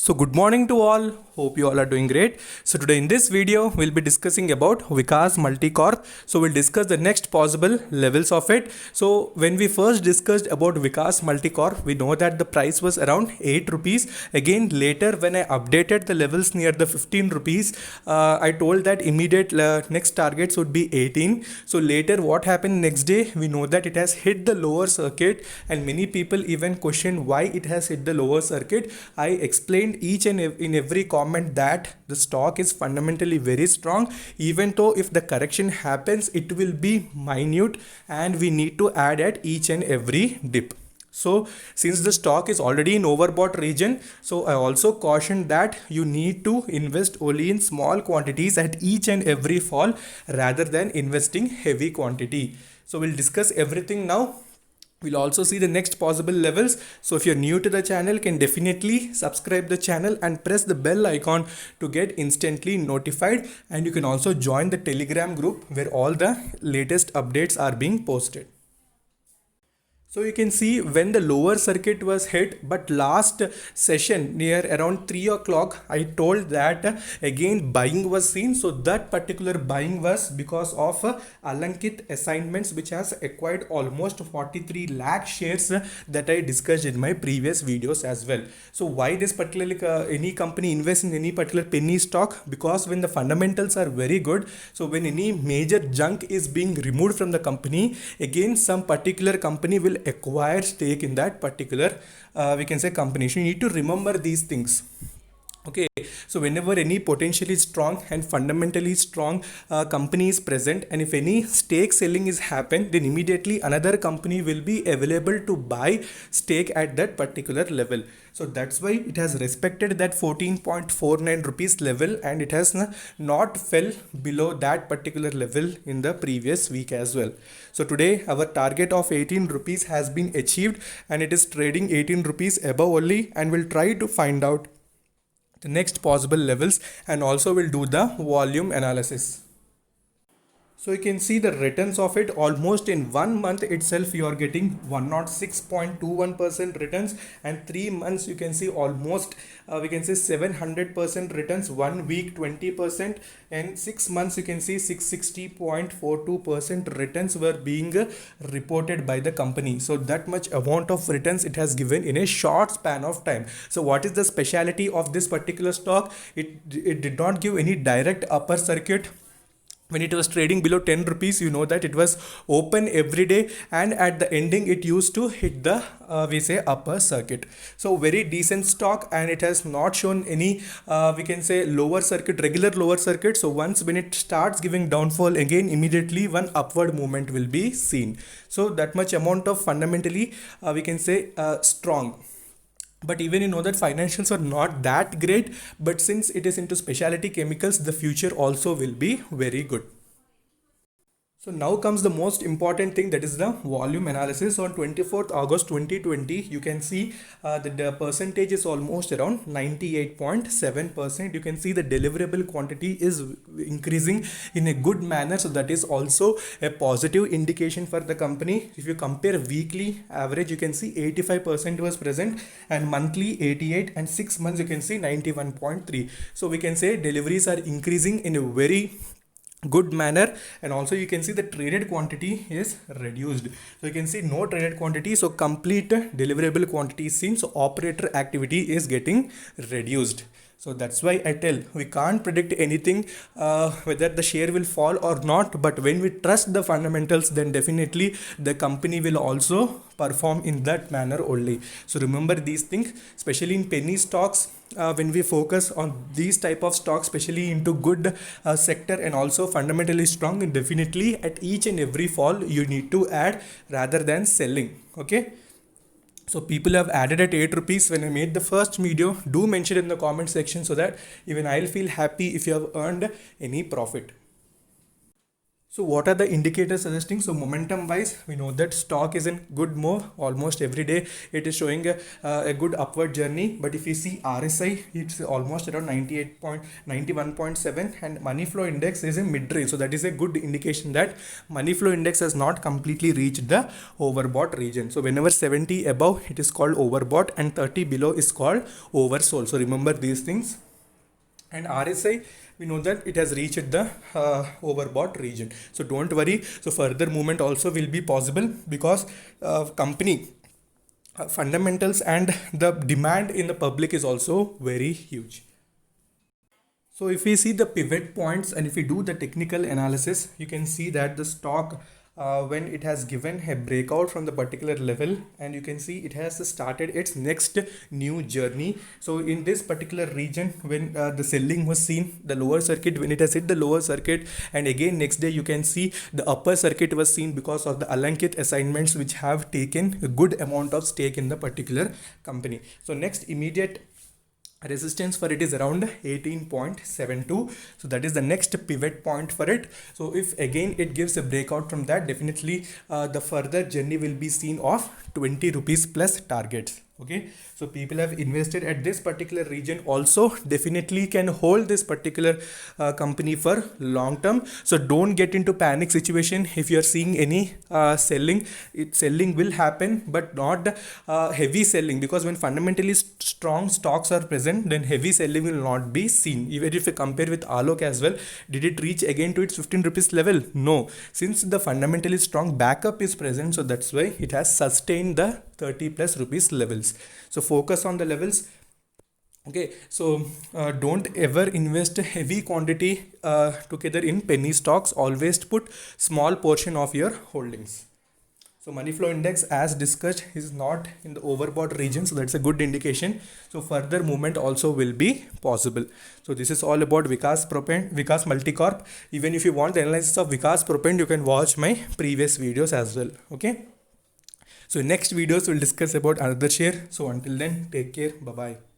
So good morning to all. Hope you all are doing great. So today in this video we'll be discussing about Vikas Multicorp. So we'll discuss the next possible levels of it. So when we first discussed about Vikas Multicorp, we know that the price was around 8 rupees. Again later when I updated the levels near the 15 rupees, I told that immediate next targets would be 18. So later what happened next day, we know that it has hit the lower circuit and many people even questioned why it has hit the lower circuit. I explained each and in every comment that the stock is fundamentally very strong, even though if the correction happens it will be minute and we need to add at each and every dip. So since the stock is already in overbought region, so I also cautioned that you need to invest only in small quantities at each and every fall rather than investing heavy quantity. So we'll discuss everything now. We'll also see the next possible levels. So if you're new to the channel, can definitely subscribe the channel and press the bell icon to get instantly notified. And you can also join the Telegram group where all the latest updates are being posted. So you can see when the lower circuit was hit, but last session near around 3 o'clock, I told that again buying was seen. So that particular buying was because of Alankit Assignments, which has acquired almost 43 lakh shares that I discussed in my previous videos as well. So why this particular any company invest in any particular penny stock? Because when the fundamentals are very good, so when any major junk is being removed from the company, again some particular company will acquire stake in that particular we can say company. So you need to remember these things. Okay, so whenever any potentially strong and fundamentally strong company is present, and if any stake selling is happened, then immediately another company will be available to buy stake at that particular level. So that's why it has respected that 14.49 rupees level and it has not fell below that particular level in the previous week as well. So today our target of 18 rupees has been achieved and it is trading 18 rupees above only, and we'll try to find out the next possible levels and also we'll do the volume analysis. So you can see the returns of it almost in 1 month itself you are getting 106.21% returns, and 3 months you can see almost we can say 700% returns, 1 week 20%, and 6 months you can see 660.42% returns were being reported by the company. So that much amount of returns it has given in a short span of time. So what is the speciality of this particular stock? It did not give any direct upper circuit. When it was trading below 10 rupees, you know that it was open every day, and at the ending it used to hit the we say upper circuit. So very decent stock, and it has not shown any we can say lower circuit, regular lower circuit. So once when it starts giving downfall again, immediately one upward movement will be seen. So that much amount of fundamentally we can say strong. But even you know that financials are not that great, but since it is into specialty chemicals, the future also will be very good. So now comes the most important thing, that is the volume analysis. On 24th August 2020, you can see that the percentage is almost around 98.7%. You can see the deliverable quantity is increasing in a good manner. So that is also a positive indication for the company. If you compare weekly average, you can see 85% was present, and monthly 88, and 6 months you can see 91.3. So we can say deliveries are increasing in a very good manner, and also you can see the traded quantity is reduced. So you can see no traded quantity, so complete deliverable quantity is seen. So operator activity is getting reduced. So that's why I tell we can't predict anything whether the share will fall or not, but when we trust the fundamentals, then definitely the company will also perform in that manner only. So remember these things, especially in penny stocks. When we focus on these type of stocks, especially into good sector and also fundamentally strong, and definitely at each and every fall you need to add rather than selling. Okay, so people have added at 8 rupees when I made the first video. Do mention in the comment section so that even I'll feel happy if you have earned any profit. So what are the indicators suggesting? So momentum wise, we know that stock is in good move almost every day. It is showing a good upward journey. But if you see RSI, it's almost around 91.7, and money flow index is in mid range. So that is a good indication that money flow index has not completely reached the overbought region. So whenever 70 above, it is called overbought, and 30 below is called oversold. So remember these things. And RSI, we know that it has reached the overbought region, so don't worry. So further movement also will be possible because company fundamentals and the demand in the public is also very huge. So if we see the pivot points and if we do the technical analysis, you can see that the stock, when it has given a breakout from the particular level, and you can see it has started its next new journey. So in this particular region, when the selling was seen, the lower circuit, when it has hit the lower circuit, and again next day you can see the upper circuit was seen because of the Alankit assignments which have taken a good amount of stake in the particular company. So next immediate resistance for it is around 18.72. so that is the next pivot point for it. So if again it gives a breakout from that, definitely the further journey will be seen of 20 rupees plus targets. Okay, so people have invested at this particular region also definitely can hold this particular company for long term. So don't get into panic situation if you are seeing any selling. Selling will happen, but not heavy selling, because when fundamentally strong stocks are present, then heavy selling will not be seen. Even if you compare with Alok as well, did it reach again to its 15 rupees level? No, since the fundamentally strong backup is present, so that's why it has sustained the 30 plus rupees levels. So focus on the levels. Okay, so don't ever invest a heavy quantity together in penny stocks. Always put small portion of your holdings. So money flow index, as discussed, is not in the overbought region, so that's a good indication. So further movement also will be possible. So this is all about Vikas Propend, Vikas Multicorp. Even if you want the analysis of Vikas Propend, you can watch my previous videos as well. Okay. So next videos we'll discuss about another share. So until then, take care. Bye bye.